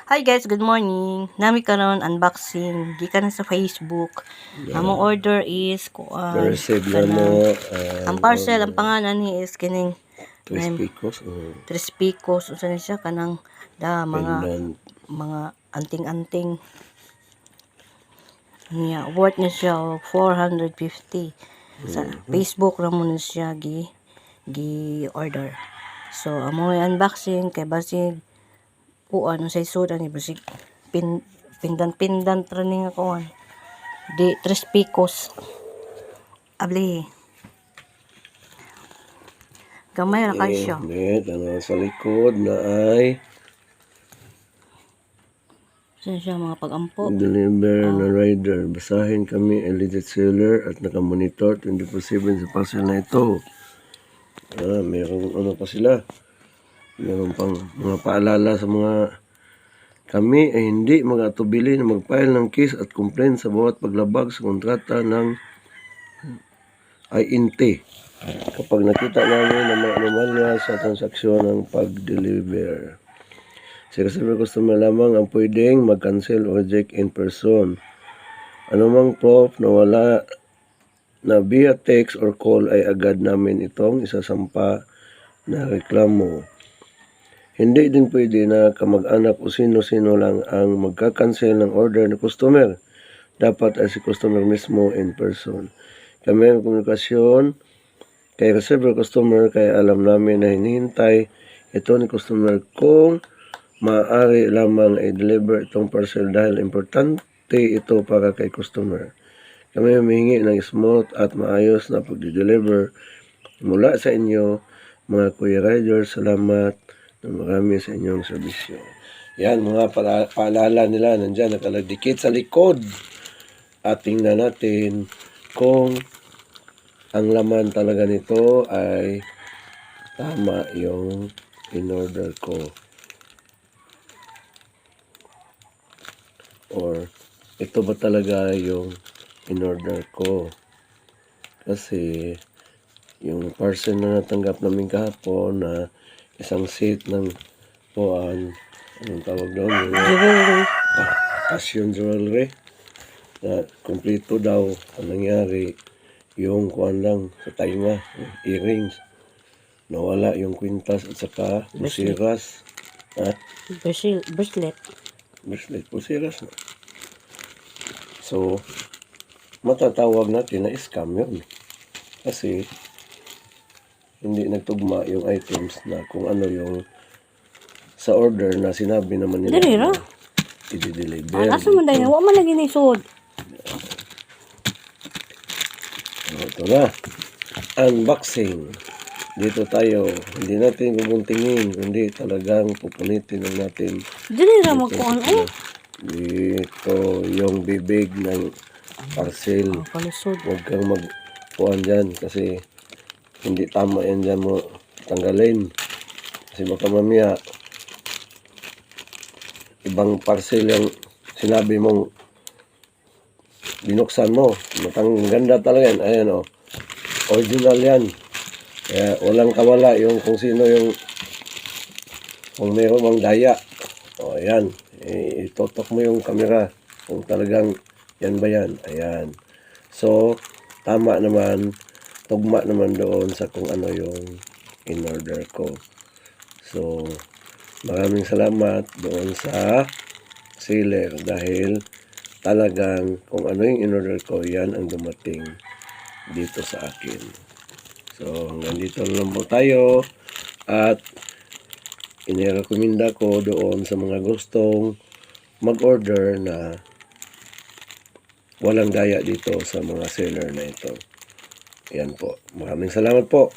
Hi guys, good morning. Nami karon unboxing gikan sa Facebook. Among order is Na-receive na mo ang parcel ang pangalan ni is kining Tres Picos Tres Picos unsa ni siya kanang pendant. mga anting-anting. Niya worth na siya og 450. Sa Facebook ra mo na siya gi order. So amo unboxing kay basig ano sa isod ani basig pindan training ako di 3 picos abli gamay ra kay siya. Ano sa likod na ay Siya mga pag-ampo. deliver na rider. Basahin kami legit seller at nakamonitor 24/7 sa parcel na ito. Meron ano pa sila. Meron pang mga paalala sa mga kami ay hindi mag-atubili na mag-file ng case at complaint sa bawat paglabag sa kontrata ng INT kapag nakita namin na may anomalya sa transaksyon ng pag-deliver. Si customer lamang ang pwedeng mag-cancel o reject in person. Anumang proof na wala na via text or call ay agad namin itong isasampa na reklamo. Hindi din pwede na kamag-anak o sino-sino lang ang magka-cancel ng order ng customer. Dapat ay si customer mismo in person. Kami ang komunikasyon kay receiver customer kaya alam namin na hinihintay ito ni customer kung maaari lamang i-deliver itong parcel dahil importante ito para kay customer. Kami humihingi ng smooth at maayos na pag-deliver mula sa inyo mga Kuya Riders. Salamat na marami sa inyong serbisyo. Yan, mga paalala nila nandyan nakalagdikit sa likod. At tingnan natin kung ang laman talaga nito ay tama yung in-order ko. Or ito ba talaga yung in-order ko. Kasi yung parcel na natanggap namin kahapon na isang set ng anong tawag doon? Jewelry. Passion jewelry. Na kompleto daw ang nangyari yung kuwan lang sa tainga, earrings. Nawala yung kwintas at saka pusiras. Bracelet. Pusiras. So, matatawag natin na scam yun. Kasi, hindi nagtugma yung items na kung ano yung sa order na sinabi naman nila. Dili ra. I-deliver. Asa man dai wa man lagi ni sud. Ito na. Unboxing. Dito tayo. Hindi natin bubuntingin. Kundi talagang pupunitin lang natin. Dili ra magkuan Dito yung bibig ng parcel. Palusod. Huwag kang magkuhan dyan kasi hindi tama yan dyan mo tanggalin. Kasi baka mamaya ibang parcel yung sinabi mong binuksan mo. Matang ganda talaga yan. Ayan o. Original yan. Kaya walang kawala yung kung sino yung kung mayroon mang daya. O ayan. Itotok mo yung camera kung talagang yan ba yan. Ayan. So, tama naman. Tugma naman doon sa kung ano yung in-order ko. So, maraming salamat doon sa seller dahil talagang kung ano yung in-order ko, yan ang dumating dito sa akin. So, hanggang dito lang po tayo at inirekomenda ko doon sa mga gustong mag-order na walang daya dito sa mga seller na ito. Yan po. Maraming salamat po.